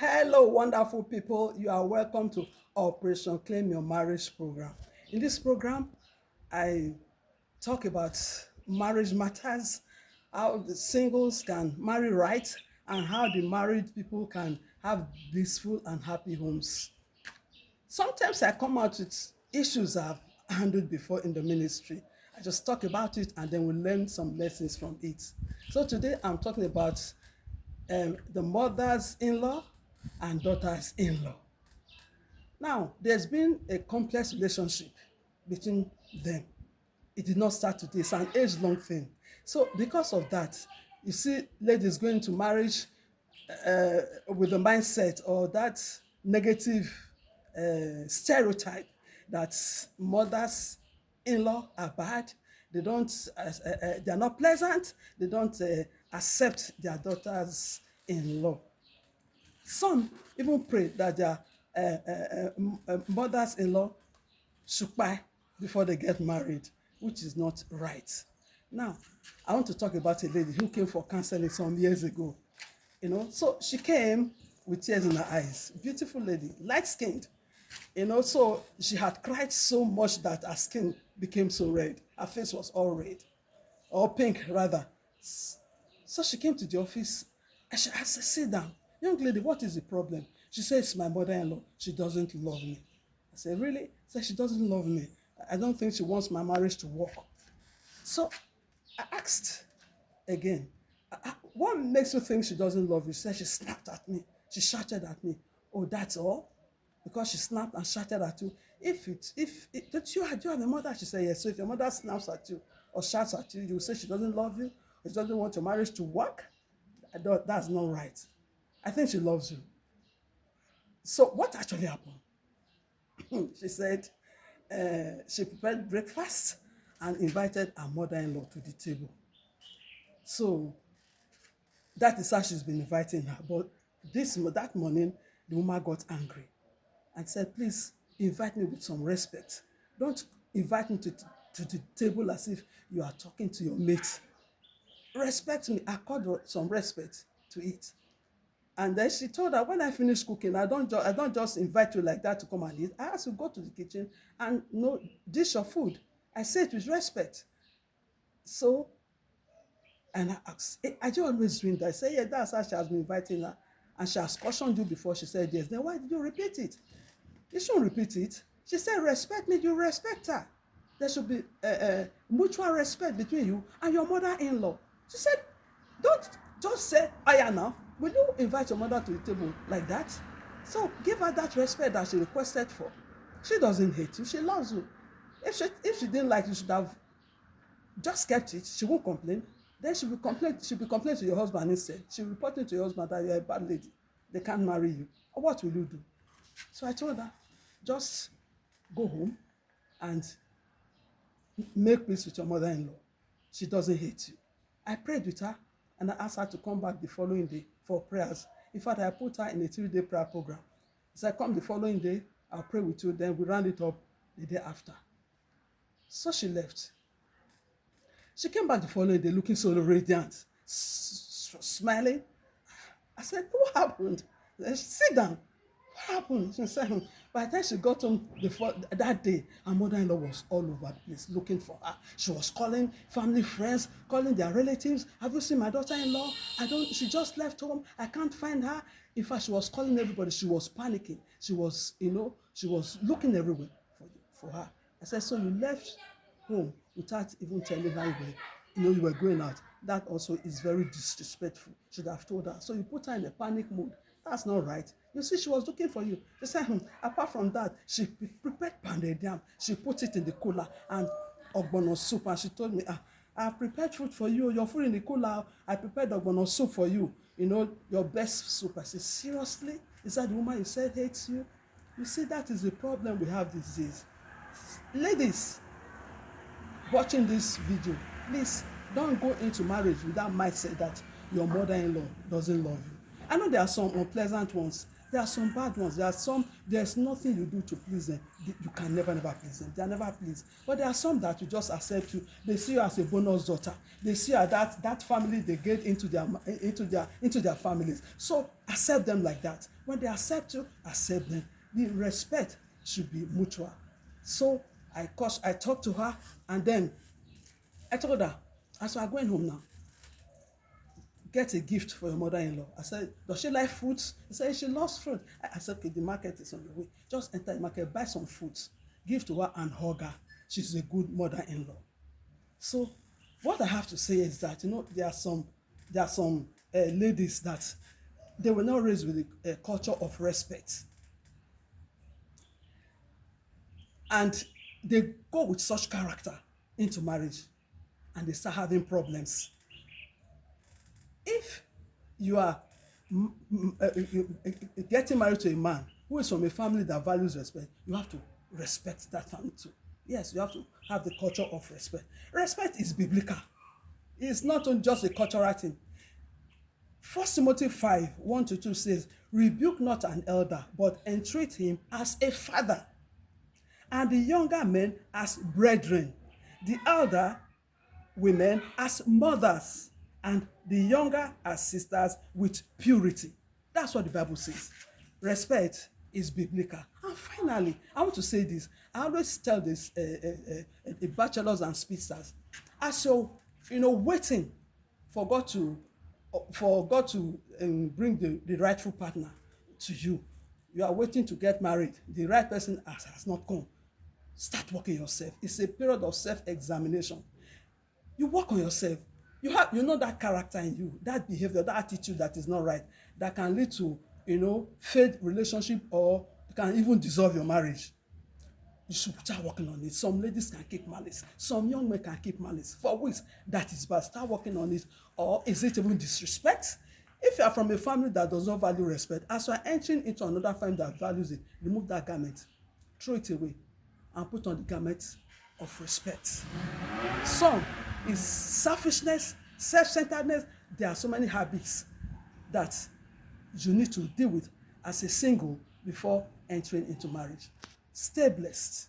Hello, wonderful people. You are welcome to Operation Claim Your Marriage program. In this program, I talk about marriage matters, how the singles can marry right, and how the married people can have blissful and happy homes. Sometimes I come out with issues I've handled before in the ministry. I just talk about it and then we learn some lessons from it. So today I'm talking about the mothers in law and daughters in law. Now, there's been a complex relationship between them. It did not start today, it's an age long thing. So, because of that, you see ladies going to marriage with the mindset or that negative stereotype that mothers in law are bad, they are not pleasant, they don't accept their daughters in law. Some even pray that their mothers in law should buy before they get married, which is not right. Now, I want to talk about a lady who came for counseling some years ago. So she came with tears in her eyes. Beautiful lady, light skinned. So she had cried so much that her skin became so red. Her face was all red, or pink rather. So she came to the office and I said, sit down. Young lady, what is the problem? She said, it's my mother-in-law. She doesn't love me. I said, really? She said, she doesn't love me. I don't think she wants my marriage to work. So I asked again, what makes you think she doesn't love you? She said, she snapped at me. She shouted at me. Oh, that's all? Because she snapped and shouted at you. Don't you have a mother? She said, yes. So if your mother snaps at you or shouts at you, you will say she doesn't love you, or she doesn't want your marriage to work? That's not right. I think she loves you. So what actually happened? She said she prepared breakfast and invited her mother-in-law to the table. So that is how she's been inviting her. But that morning, the woman got angry and said, please invite me with some respect. Don't invite me to the table as if you are talking to your mate. Respect me, accord some respect to it. And then she told her, when I finish cooking, I don't just invite you like that to come and eat. I ask you to go to the kitchen and dish your food. I say it with respect. So, and I asked, are you always doing that? I say, yeah, that's how she has been inviting her. And she has cautioned you before. She said, yes. Then why did you repeat it? You shouldn't repeat it. She said, respect me, you respect her. There should be mutual respect between you and your mother-in-law. She said, don't just say, Aya now, will you invite your mother to the table like that? So give her that respect that she requested for. She doesn't hate you, she loves you. If she didn't like you, should have just kept it. She won't complain. Then she'll be complaining to your husband instead. She'll report it to your husband that you're a bad lady. They can't marry you. What will you do? So I told her, just go home and make peace with your mother-in-law. She doesn't hate you. I prayed with her and I asked her to come back the following day for prayers. In fact, I put her in a 3-day prayer program. So I come the following day, I'll pray with you, then we round it up the day after. So she left. She came back the following day looking so radiant, smiling. I said, what happened? She sit down. What happened? She said, by the time she got home that day, her mother-in-law was all over the place looking for her. She was calling family, friends, calling their relatives. Have you seen my daughter-in-law? She just left home. I can't find her. In fact, she was calling everybody. She was panicking. She was looking everywhere for her. I said, so you left home without even telling her you were going out. That also is very disrespectful. Should have told her. So you put her in a panic mood. That's not right. You see, she was looking for you. She said, apart from that, she prepared pounded yam. She put it in the cooler and ogbono soup. And she told me, I have prepared food for you. Your food in the cooler. I prepared ogbono soup for you. Your best soup. I said, seriously? Is that the woman you said hates you? You see, that is the problem we have these days. Ladies watching this video, please don't go into marriage with that mindset that your mother-in-law doesn't love you. I know there are some unpleasant ones. There are some bad ones. There's nothing you do to please them. You can never please them. They are never pleased. But there are some that you just accept you. They see you as a bonus daughter. They see you as that family they get into their families. So accept them like that. When they accept you, accept them. The respect should be mutual. So I talked to her, and then I told her, as we are going home now, get a gift for your mother-in-law. I said, does she like fruits? He said, she loves fruit. I said, okay, the market is on the way. Just enter the market, buy some fruits, give to her and hug her. She's a good mother-in-law. So what I have to say is that, there are some ladies that they were not raised with a culture of respect. And they go with such character into marriage, and they start having problems. If you are getting married to a man who is from a family that values respect, you have to respect that family too. Yes, you have to have the culture of respect. Respect is biblical. It's not just a cultural thing. 1 Timothy 5:1-2 says, rebuke not an elder, but entreat him as a father, and the younger men as brethren, the elder women as mothers, and the younger as sisters with purity. That's what the Bible says. Respect is biblical. And finally, I want to say this. I always tell this bachelors and spinsters, as you're waiting for God to bring the rightful partner to you. You are waiting to get married. The right person has not come. Start working yourself. It's a period of self-examination. You work on yourself. You know that character in you, that behavior, that attitude that is not right, that can lead to failed relationship, or can even dissolve your marriage. You should start working on it. Some ladies can keep malice. Some young men can keep malice. For which that is bad. Start working on it. Or is it even disrespect? If you are from a family that does not value respect, as you are entering into another family that values it, remove that garment, throw it away, and put on the garment of respect. Some is selfishness, self-centeredness. There are so many habits that you need to deal with as a single before entering into marriage. Stay blessed.